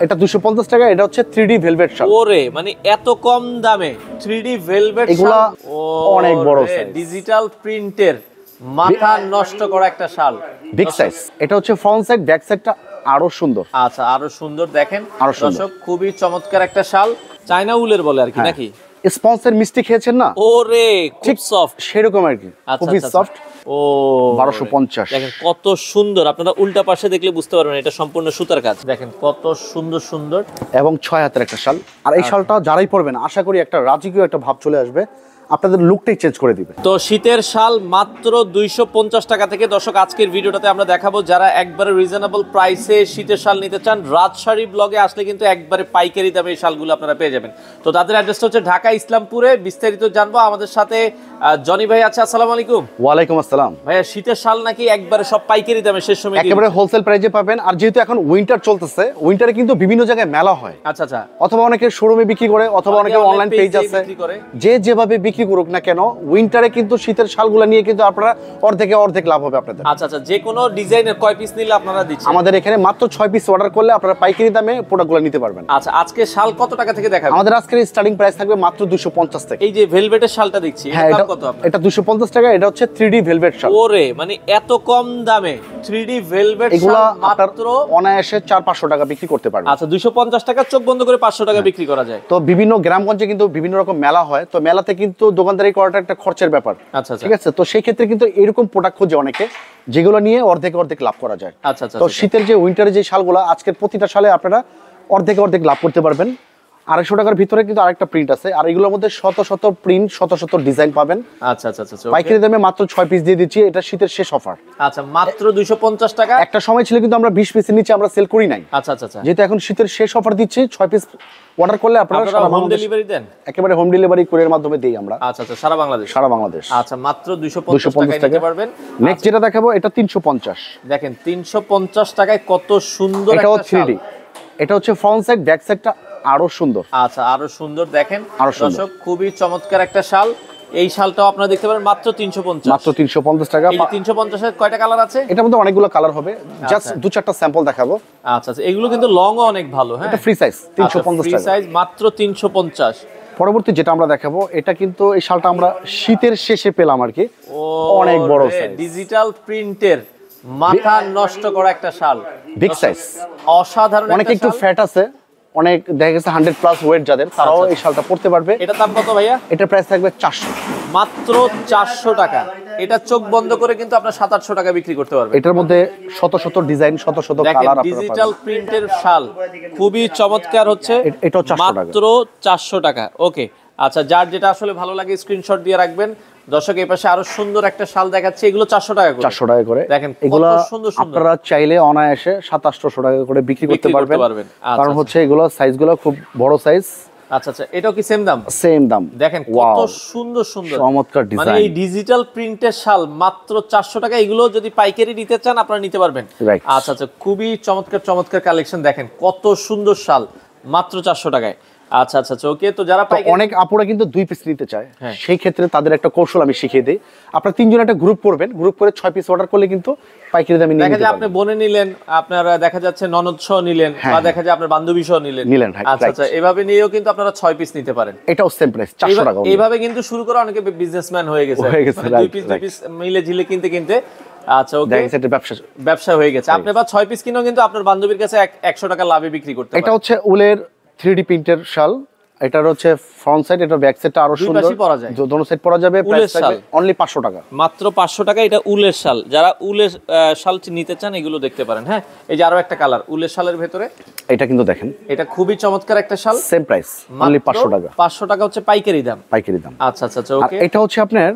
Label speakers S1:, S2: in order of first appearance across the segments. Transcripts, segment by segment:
S1: এটা 250 টাকা। এটা হচ্ছে 3D ভেলভেট শাল।
S2: ওরে মানে এত কম দামে 3D ভেলভেট শাল,
S1: এগুলা অনেক বড় সাইজ,
S2: ডিজিটাল প্রিন্টের মাথা নষ্ট করা একটা শাল,
S1: বিগ সাইজ। এটা হচ্ছে ফ্রন্ট সাইড, ব্যাক সাইডটা আরো সুন্দর।
S2: আচ্ছা, আরো সুন্দর দেখেন
S1: দর্শক,
S2: খুবই চমৎকার একটা শাল, চায়না উলের বলে আর কি নাকি?
S1: স্পন্সের মিষ্টি খেয়েছেন না?
S2: ওরে খুব সফট,
S1: সেরকম আর কি, খুবই সফট।
S2: ও
S1: 1250।
S2: দেখেন কত সুন্দর, আপনারা উল্টা পাশে দেখলে বুঝতে পারবেন এটা সম্পূর্ণ সুতার কাজ। দেখেন কত সুন্দর সুন্দর
S1: এবং 6 হাতের একটা শাল। আর এই শালটা যারাই পরবেন আশা করি একটা রাজকীয় একটা ভাব চলে আসবে, আপনাদের লুকটাই চেঞ্জ করে দিবে।
S2: তো শীতের শাল মাত্র 250 টাকা থেকে। দর্শক আজকের ভিডিওটাতে আমরা দেখাবো যারা একবারে রিজনেবল প্রাইসে শীতের শাল নিতে চান, রাজশাহী ব্লগে আসলে কিন্তু একবারে পাইকারি দামে এই শালগুলো আপনারা পেয়ে যাবেন। তো তাদের অ্যাড্রেসটা হচ্ছে ঢাকা ইসলামপুরে। বিস্তারিত জানবো, আমাদের সাথে জনি ভাই আছে। আসসালামু আলাইকুম।
S1: ওয়ালাইকুম আসসালাম।
S2: ভাইয়া শীতের শাল নাকি একবারে সব পাইকারি দামে শেষ সময়
S1: একেবারে হোলসেল প্রাইসে পাবেন। আর যেহেতু এখন উইন্টার চলতেছে, উইন্টারে কিন্তু বিভিন্ন জায়গায় মেলা হয়।
S2: আচ্ছা আচ্ছা,
S1: অথবা অনেকে শোরুমে বিক্রি করে, অথবা অনেকে অনলাইন পেজ আছে, যে যেভাবে বিক্রি করুক না কেন, উইন্টারে কিন্তু শীতের শালগুলো নিয়ে কিন্তু আপনারা অর্ধেক লাভ হবে আপনাদের।
S2: আচ্ছা আচ্ছা, যে কোনো ডিজাইনের কয় পিস নিলে আপনারা দিচ্ছেন?
S1: আমাদের এখানে মাত্র 6 পিস অর্ডার করলে আপনারা পাইকারি দামে প্রোডাক্টগুলো নিতে পারবেন।
S2: আচ্ছা, আজকে শাল কত টাকা থেকে দেখাবেন?
S1: আমাদের আজকের স্টার্টিং প্রাইস থাকবে মাত্র 250 টাকা।
S2: এই যে ভেলভেটের শালটা দেখছি,
S1: হ্যাঁ,
S2: এটা কত?
S1: এটা 250 টাকা। এটা হচ্ছে 3D ভেলভেট শাল।
S2: ওরে মানে এত কম দামে 3D ভেলভেট
S1: এগুলা
S2: শাল মাত্র
S1: অনায়াসে 400-500 টাকা বিক্রি করতে পারবেন।
S2: আচ্ছা, 250 টাকা চোখ বন্ধ করে 500 টাকা বিক্রি করা যায়।
S1: তো বিভিন্ন গ্রামগঞ্জে কিন্তু বিভিন্ন রকম মেলা হয়, তো মেলাতে কিন্তু দোকানদারি করাটা একটা খরচের ব্যাপার।
S2: আচ্ছা
S1: ঠিক আছে, তো সেই ক্ষেত্রে কিন্তু এরকম প্রোডাক্ট খোঁজে অনেকে, যেগুলো নিয়ে অর্ধেক লাভ করা যায়।
S2: আচ্ছা আচ্ছা,
S1: তো শীতের যে উইন্টারে যে শালগুলো, আজকের প্রতিটা শালে আপনারা অর্ধেক লাভ করতে পারবেন। 250 টাকার ভিতরে কিন্তু আরেকটা প্রিন্ট আছে, আর এগুলোর মধ্যে শত প্রিন্ট, শত ডিজাইন পাবেন।
S2: আচ্ছা আচ্ছা আচ্ছা,
S1: পাইকারি দামে মাত্র 6 পিস দিয়ে দিচ্ছি। এটা শীতের শেষ অফার।
S2: আচ্ছা, মাত্র 250 টাকা।
S1: একটা সময় ছিল কিন্তু আমরা 20 পিসের নিচে আমরা সেল করি নাই।
S2: আচ্ছা আচ্ছা আচ্ছা,
S1: যেহেতু এখন শীতের শেষ অফার দিচ্ছি, 6 পিস অর্ডার করলে আপনারা
S2: হোম ডেলিভারি দেন?
S1: একেবারে হোম ডেলিভারি কুরিয়ার মাধ্যমে দেই আমরা।
S2: আচ্ছা আচ্ছা, সারা বাংলাদেশ। আচ্ছা, মাত্র 250 টাকায় নিতে পারবেন।
S1: নেক্সট যেটা দেখাবো, এটা 350।
S2: দেখেন 350 টাকায় কত সুন্দর
S1: এটা
S2: একটা শাল।
S1: 3D। এটা হচ্ছে ফ্রন্ট সাইড, ব্যাক সাইডটা আরো সুন্দর।
S2: আচ্ছা, আরো সুন্দর দেখেন
S1: সুন্দর।
S2: দর্শক, খুবই চমৎকার একটা শাল। এই শালটাও আপনারা দেখতে পারেন মাত্র 350।
S1: মাত্র 350 টাকা।
S2: এই 350 এর কয়টা কালার আছে?
S1: এটার মধ্যে অনেকগুলো কালার হবে, জাস্ট 2-4টা স্যাম্পল দেখাবো।
S2: আচ্ছা আচ্ছা, এগুলো কিন্তু লং অনেক ভালো। হ্যাঁ,
S1: এটা ফ্রি সাইজ 350
S2: ফ্রি
S1: টাকা।
S2: সাইজ মাত্র 350।
S1: পরবর্তী যেটা আমরা দেখাবো, এটা কিন্তু এই শালটা আমরা শীতের শেষে পেলাম আর কি। অনেক বড় সাইজ,
S2: ডিজিটাল প্রিন্টের মাথা নষ্ট করা একটা শাল,
S1: বিগ সাইজ,
S2: অসাধারণ।
S1: অনেক একটু ফ্যাট আছে, অনেক দেখা গেছে 100+ ওয়েট যাদের, তারাও এই শালটা পরতে পারবে।
S2: এটা দাম কত ভাইয়া?
S1: এটার প্রাইস থাকবে 400,
S2: মাত্র 400 টাকা। এটা চোখ বন্ধ করে কিন্তু আপনার 700-800 টাকা বিক্রি করতে পারবেন।
S1: এটার মধ্যে শত ডিজাইন, শত কালার।
S2: ডিজিটাল প্রিন্টের শাল খুবই চমৎকার হচ্ছে।
S1: এটাও 400 টাকা,
S2: মাত্র 400 টাকা। ওকে, আচ্ছা, যার যেটা আসলে ভালো লাগে স্ক্রিনশট দিয়ে রাখবেন। দর্শক এই পাশে আরো সুন্দর একটা শাল দেখাচ্ছে, এগুলো 400 টাকা করে।
S1: 400 টাকা করে।
S2: দেখেন
S1: এগুলো
S2: সুন্দর
S1: আপনারা চাইলে অনায়াসে 700-800 টাকা করে বিক্রি করতে পারবেন। কারণ হচ্ছে এগুলো সাইজগুলো খুব বড় সাইজ।
S2: আচ্ছা আচ্ছা, এটাও কি সেম দাম?
S1: সেম দাম।
S2: দেখেন কত সুন্দর
S1: চমৎকার ডিজাইন।
S2: মানে এই ডিজিটাল প্রিন্টের শাল মাত্র 400 টাকা। এগুলো যদি পাইকারি নিতে চান আপনারা নিতে পারবেন। আচ্ছা আচ্ছা, খুবই চমৎকার কালেকশন। দেখেন কত সুন্দর শাল মাত্র 400 টাকায়। আচ্ছা আচ্ছা, ওকে। তো যারা
S1: অনেক আপুরা কিন্তু 2 পিস নিতে চায়, সেই ক্ষেত্রে তাদের একটা কৌশল আমি শিখিয়ে দিই। আপনারা 3 জন একটা গ্রুপ করবেন, গ্রুপ করে 6 পিস অর্ডার করলে কিন্তু পাইকারি দামে নিতে পারবেন।
S2: দেখা যায় আপনি বোনে নিলেন, আপনারা দেখা যাচ্ছে ননদ সহ নিলেন, বা দেখা যায় আপনার বান্ধবী সহ নিলেন। আচ্ছা আচ্ছা, এভাবে নিয়েও কিন্তু আপনারা 6 পিস নিতে পারেন।
S1: এটাও সেম প্রাইস 400 টাকা।
S2: এইভাবে কিন্তু শুরু করে অনেকে বিজনেসম্যান হয়ে গেছে। 2 পিস মিলে ঝিলে কিনতে। আচ্ছা, ওকে, ব্যবসা হয়ে গেছে। আপনি বা 6 পিস কিনেও কিন্তু আপনার বান্ধবীর কাছে 100 টাকা লাভে বিক্রি করতে পারেন।
S1: এটা হচ্ছে উলের 3D প্রিন্টের শাল। এটার হচ্ছে ফ্রন্ট সাইড, এটা ব্যাক সাইডটা আরো সুন্দর, দোনো সাইড পরা যাবে। প্রাইস থাকবে অনলি 500 টাকা,
S2: মাত্র 500 টাকা। এটা উলের শাল, যারা উলের শাল নিতে চান এগুলো দেখতে পারেন। হ্যাঁ, এই যে আরো একটা কালার উলের শালের ভেতরে,
S1: এটা কিন্তু দেখেন,
S2: এটা খুবই চমৎকার একটা শাল।
S1: সেম প্রাইস অনলি 500 টাকা।
S2: 500 টাকা হচ্ছে পাইকারি দাম। আচ্ছা আচ্ছা, ওকে।
S1: এটা হচ্ছে আপনার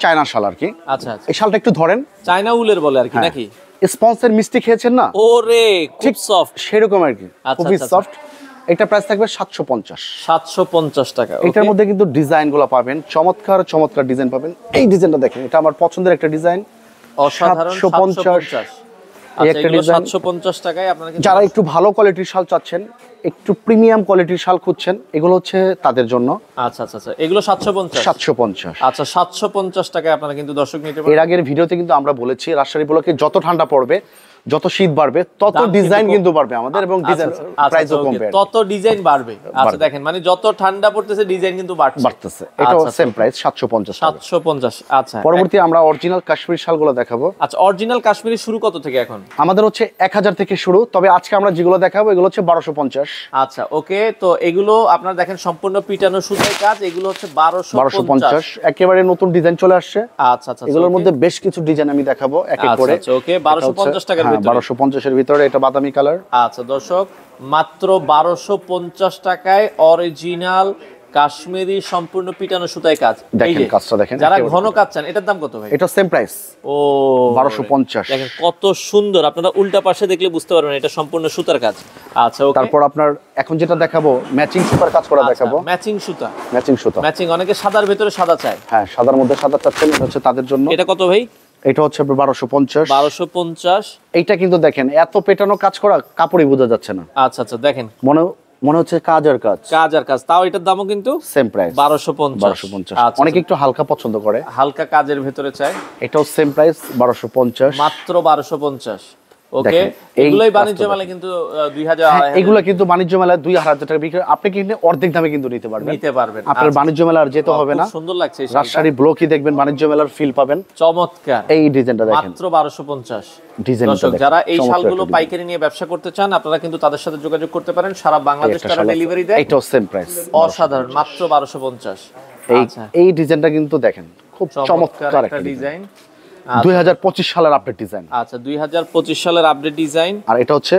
S1: চায়না শাল আর কি।
S2: আচ্ছা আচ্ছা,
S1: এই শালটা একটু ধরেন,
S2: চায়না উলের বলে আর কি নাকি?
S1: স্পন্সের মিষ্টি খেয়েছেন না?
S2: ওরে খুব সফট,
S1: সেরকম আর কি, খুবই সফট। এটা প্রাইস থাকবে 750
S2: টাকা।
S1: এটার মধ্যে কিন্তু ডিজাইন গুলো পাবেন, চমৎকার ডিজাইন পাবেন। এই ডিজাইনটা দেখেন, এটা আমার পছন্দের একটা ডিজাইন,
S2: অসাধারণ।
S1: 750 একটা ডিজাইন
S2: 750 টাকায় আপনারা
S1: যারা একটু ভালো কোয়ালিটির শাল চাচ্ছেন, একটু প্রিমিয়াম কোয়ালিটির শাল খুঁজছেন, এগুলো হচ্ছে তাদের জন্য।
S2: আচ্ছা আচ্ছা আচ্ছা, এগুলো 750। আচ্ছা, 750 টাকায় আপনারা কিন্তু দর্শক নিতে পারেন।
S1: এর আগের ভিডিওতে কিন্তু আমরা বলেছি রাজশাহী ব্লকে যত ঠান্ডা পড়বে যত শীত বাড়বে তত ডিজাইন কিন্তু বাড়বে আমাদের, এবং ডিজাইন প্রাইসও কমবে,
S2: তত ডিজাইন বাড়বে। আচ্ছা দেখেন, মানে যত ঠান্ডা পড়তেছে ডিজাইন কিন্তু
S1: বাড়তেছে। এটাও সেম প্রাইস 750 টাকা।
S2: 750। আচ্ছা,
S1: পরবর্তী আমরা অরিজিনাল কাশ্মীরি শালগুলো দেখাবো।
S2: আচ্ছা, অরিজিনাল কাশ্মীরি শুরু কত থেকে এখন?
S1: আমাদের হচ্ছে 1000 থেকে শুরু, তবে আজকে আমরা যেগুলো দেখাবো এগুলো হচ্ছে 1250।
S2: আচ্ছা ওকে, তো এগুলো আপনারা দেখেন সম্পূর্ণ পিটানো সুতার কাজ, এগুলো হচ্ছে 1250।
S1: একেবারে নতুন ডিজাইন চলে আসছে।
S2: আচ্ছা আচ্ছা,
S1: এগুলোর মধ্যে বেশ কিছু ডিজাইন আমি দেখাবো এক এক করে।
S2: আচ্ছা ওকে, 1250 টাকার ভিতরে।
S1: 1250 এর ভিতরে এটা বাদামি কালার।
S2: আচ্ছা দর্শক, মাত্র 1250 টাকায় অরিজিনাল কাশ্মীরি সম্পূর্ণ পিটানো সুতায় কাজ।
S1: দেখেন কাজটা দেখেন,
S2: যারা ঘন কাজ চান এটার দাম কত ভাই?
S1: এটা সেম প্রাইস,
S2: ও
S1: 1250।
S2: দেখেন কত সুন্দর, আপনারা উল্টা পাশে দেখলে বুঝতে পারবেন এটা সম্পূর্ণ সুতার কাজ। আচ্ছা ওকে,
S1: তারপর আপনার এখন যেটা দেখাবো ম্যাচিং সুতার কাজ করা দেখাবো।
S2: ম্যাচিং সুতা, ম্যাচিং অনেকে সাদার ভিতরে সাদা চায়।
S1: হ্যাঁ, সাদার মধ্যে সাদা চাচ্ছেন, এটা হচ্ছে তাদের জন্য।
S2: এটা কত ভাই?
S1: এটা হচ্ছে 1250।
S2: 1250।
S1: এইটা কিন্তু দেখেন এত পেটানো কাজ করা, কাপড়ই বোঝা যাচ্ছে না।
S2: আচ্ছা আচ্ছা, দেখেন
S1: মনে হচ্ছে কাজ আর কাজ,
S2: তাও এটার দামও কিন্তু
S1: সেম প্রাইস
S2: 1250।
S1: আচ্ছা, অনেকে একটু হালকা পছন্দ করে,
S2: হালকা কাজের ভিতরে চায়,
S1: এটাও সেম প্রাইস 1250,
S2: মাত্র 1250। ওকে, এগুলাই বাণিজ্য মেলায় কিন্তু 2000।
S1: এগুলো কিন্তু বাণিজ্য মেলায় 2000 টাকা বিক্রি, আপনি কিন্তু অর্ধেক দামে কিন্তু নিতে পারবেন। আপনার বাণিজ্য মেলা আর যেতে হবে না।
S2: সুন্দর লাগছে,
S1: রাজশাহী ব্লকই দেখবেন বাণিজ্য মেলার ফিল পাবেন।
S2: চমৎকার
S1: এই ডিজাইনটা দেখেন,
S2: মাত্র 1250।
S1: ডিজাইনটা দেখেন।
S2: যারা এই শালগুলো পাইকারি নিয়ে ব্যবসা করতে চান আপনারা কিন্তু তাদের সাথে যোগাযোগ করতে পারেন, সারা বাংলাদেশ তারা ডেলিভারি দেয়।
S1: এটাও সেম প্রাইস,
S2: অসাধারণ, মাত্র 1250।
S1: এই ডিজাইনটা কিন্তু দেখেন খুব চমৎকার একটা ডিজাইন, 2025 সালের আপডেট ডিজাইন।
S2: আচ্ছা, 2025 সালের আপডেট ডিজাইন।
S1: আর এটা হচ্ছে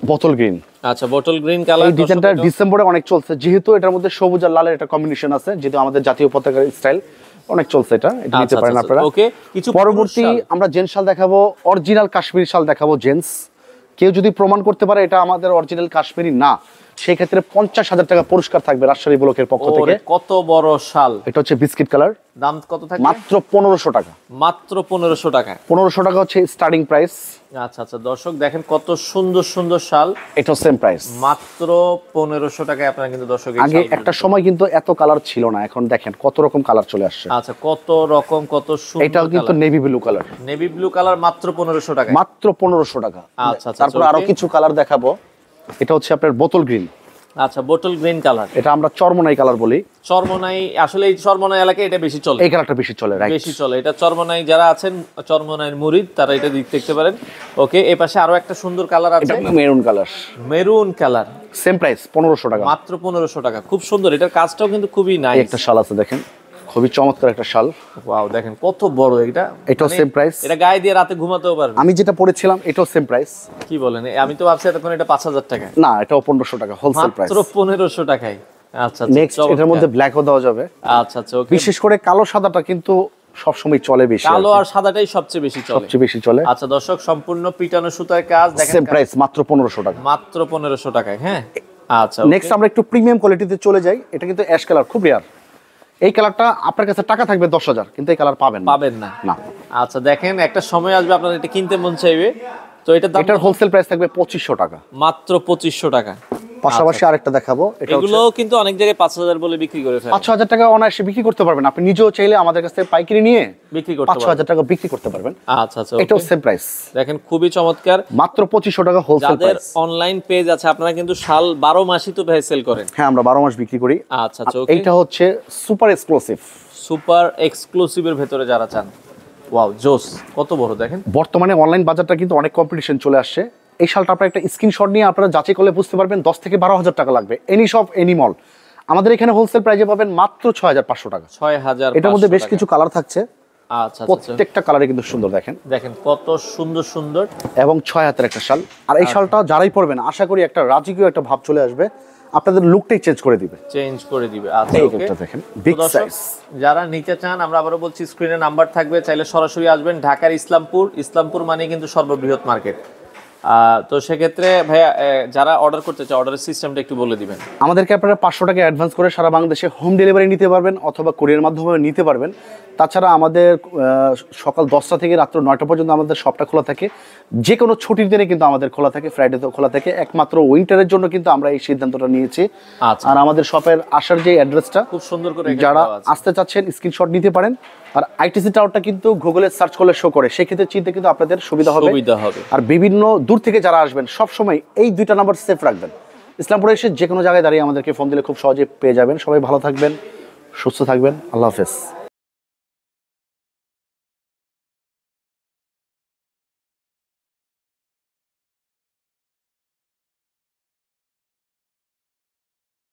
S1: বোতল গ্রিন।
S2: আচ্ছা, বোতল গ্রিন কালার।
S1: এই ডিজাইনটা ডিসেম্বরে অনেক চলছে, যেহেতু এটার মধ্যে সবুজ আর লালের একটা কম্বিনেশন আছে, যেহেতু আমাদের জাতীয় পতাকার স্টাইল, অনেক চলছে এটা নিতে পারেন আপনারা।
S2: ওকে, কিছু
S1: পরবর্তী আমরা জেন্টস শাল দেখাবো, অরিজিনাল কাশ্মীরি শাল দেখাবো জেন্টস। কেউ যদি প্রমাণ করতে পারে এটা আমাদের অরিজিনাল কাশ্মীরি না, সেই ক্ষেত্রে 50,000 টাকা পুরস্কার থাকবে রাজশাহী ব্লকের পক্ষ থেকে।
S2: কত বড় শাল!
S1: এটা হচ্ছে বিস্কিট কালার।
S2: দাম কত থাকবে?
S1: মাত্র 1500 টাকা।
S2: মাত্র 1500 টাকা।
S1: 1500 টাকা হচ্ছে স্টার্টিং প্রাইস।
S2: আচ্ছা আচ্ছা, দর্শক দেখেন কত সুন্দর সুন্দর শাল,
S1: এটা সেম প্রাইস,
S2: মাত্র 1500 টাকায় আপনারা কিন্তু দর্শক।
S1: আগে একটা সময় কিন্তু এত কালার ছিল না, এখন দেখেন কত রকম কালার চলে আসছে।
S2: আচ্ছা, কত রকম, কত সুন্দর।
S1: এটাও কিন্তু navy blue colour.
S2: Navy blue colour মাত্র 1500 টাকা।
S1: মাত্র 1500 টাকা।
S2: আচ্ছা,
S1: তারপর আরো কিছু কালার দেখাবো। এটা হচ্ছে আপনার বোতল গ্রিন।
S2: আচ্ছা, বোতল গ্রিন কালার,
S1: এটা আমরা চরমনাই কালার বলি।
S2: চরমনাই, আসলে এই চরমনাই এলাকায় এটা বেশি চলে,
S1: এই কালারটা বেশি চলে, রাইট,
S2: বেশি চলে। এটা চরমনাই যারা আছেন, চরমনাইয়ের মুরিদ, তারা এটা দেখতে পারেন। ওকে, এই পাশে আরো একটা সুন্দর কালার আছে,
S1: maroon colour.
S2: Maroon colour,
S1: same price 1500 টাকা।
S2: মাত্র 1500 টাকা। খুব সুন্দর, এটার কাজটাও কিন্তু খুবই নাইস।
S1: একটা শাল আছে দেখেন, খুবই চমৎকার একটা শাল।
S2: ওয়াও, দেখেন কত বড় এটা।
S1: এটাও সেম প্রাইস,
S2: এটা গায়ে দিয়ে রাতে ঘুমাতেও পারবেন।
S1: আমি যেটা পড়েছিলাম এটাও সেম প্রাইস।
S2: কি বলেন? আমি তো ভাবছি এতক্ষণ এটা 5000 টাকা।
S1: না, এটাও 1500 টাকা হোলসেল প্রাইস,
S2: মাত্র 1500 টাকায়। আচ্ছা,
S1: নেক্সট এটার মধ্যে ব্ল্যাকও দেওয়া যাবে।
S2: আচ্ছা আচ্ছা, ওকে।
S1: বিশেষ করে কালো সাদাটা কিন্তু সবসময় চলে বেশি,
S2: কালো আর সাদাটাই সবচেয়ে বেশি চলে। আচ্ছা দর্শক, সম্পূর্ণ পিটানো সুতার কাজ, দেখেন
S1: সেম প্রাইস, মাত্র 1500 টাকা।
S2: মাত্র 1500 টাকায়। হ্যাঁ, আচ্ছা।
S1: নেক্সট আমরা একটু প্রিমিয়াম কোয়ালিটিতে চলে যাই। এটা কিন্তু অ্যাশ কালার, খুব রেয়ার। এই কালারটা আপনার কাছে টাকা থাকবে 10,000, কিন্তু এই কালার পাবেন না।
S2: আচ্ছা, দেখেন একটা সময় আসবে আপনার এটা কিনতে মন চাইবে, তো এটার
S1: হোলসেল প্রাইস থাকবে 2500 টাকা,
S2: মাত্র 2500 টাকা।
S1: পাশাপাশি আরেকটা দেখাবো,
S2: এগুলো কিন্তু অনেক জায়গায় 5000 বলে বিক্রি করে ফেলে।
S1: 5000 টাকা অনায়াসে বিক্রি করতে পারবেন, আপনি নিজেও চাইলে আমাদের কাছ থেকে পাইকারি নিয়ে বিক্রি করতে পারবেন, 5000 টাকা বিক্রি করতে পারবেন।
S2: আচ্ছা আচ্ছা,
S1: এটাও সেম প্রাইস,
S2: দেখেন খুবই চমৎকার,
S1: মাত্র 2500 টাকা হোলসেল প্রাইস।
S2: যাদের অনলাইন পেজ আছে আপনারা কিন্তু শাল 12 মাসই তো ভাই সেল করেন।
S1: হ্যাঁ, আমরা 12 মাস বিক্রি করি।
S2: আচ্ছা আচ্ছা,
S1: এইটা হচ্ছে সুপার এক্সক্লুসিভের
S2: ভেতরে যারা চান, ওয়াও জোস, কত বড় দেখেন।
S1: বর্তমানে অনলাইন বাজারটা কিন্তু অনেক কম্পিটিশন চলে আসছে। এই শালটা আপনারা একটা স্ক্রিনশট নিয়ে আপনারা যাচাই করলে বুঝতে পারবেন 10 থেকে 12000 টাকা লাগবে। এনি শপ এনি মল, আমাদের এখানে হোলসেল প্রাইসে পাবেন মাত্র 6500 টাকা।
S2: 6000।
S1: এটার মধ্যে বেশ কিছু কালার থাকছে।
S2: আচ্ছা,
S1: প্রত্যেকটা কালারে কিন্তু সুন্দর,
S2: দেখেন কত সুন্দর সুন্দর,
S1: এবং 6 হাতের একটা শাল। আর এই শালটা যারাই পরবেন আশা করি একটা রাজকীয় একটা ভাব চলে আসবে, আপনাদের লুকটাই চেঞ্জ করে দিবে। আচ্ছা, ওকে, দেখেন বিগ সাইজ।
S2: যারা নিতে চান, আমরা আবারও বলছি স্ক্রিনে নাম্বার থাকবে, চাইলে সরাসরি আসবেন। ঢাকার ইসলামপুর মানে কিন্তু সর্ববৃহৎ মার্কেট। তো সেক্ষেত্রে ভাইয়া যারা অর্ডার করতে চায় অর্ডারের সিস্টেমটা একটু বলে দিবেন।
S1: আমাদেরকে আপনারা 500 টাকা অ্যাডভান্স করে সারা বাংলাদেশে হোম ডেলিভারি নিতে পারবেন অথবা কুরিয়ার মাধ্যমে নিতে পারবেন। তাছাড়া আমাদের সকাল 10টা থেকে রাত্র 9টা পর্যন্ত আমাদের শপটা খোলা থাকে। যে কোনো ছুটির দিনে কিন্তু আমাদের খোলা থাকে, ফ্রাইডেতেও খোলা থাকে। একমাত্র উইন্টারের জন্য কিন্তু আমরা এই সিদ্ধান্তটা নিয়েছি।
S2: আচ্ছা।
S1: আর আমাদের শপের আসার যে অ্যাড্রেসটা
S2: খুব সুন্দর করে
S1: যারা আসতে চাচ্ছেন স্ক্রিনশট নিতে পারেন। আর আইটিসি টাওয়ারটা কিন্তু গুগলে সার্চ করলে শো করে, সেক্ষেত্রে চিনতে কিন্তু আপনাদের সুবিধা হবে। আর বিভিন্ন দূর থেকে যারা আসবেন সব সময় এই 2টা নাম্বার সেভ রাখবেন। ইসলামপুরে এসে যে কোনো জায়গায় দাঁড়িয়ে আমাদেরকে ফোন দিলে খুব সহজে পেয়ে যাবেন। সবাই ভালো থাকবেন, সুস্থ থাকবেন, আল্লাহ হাফেজ।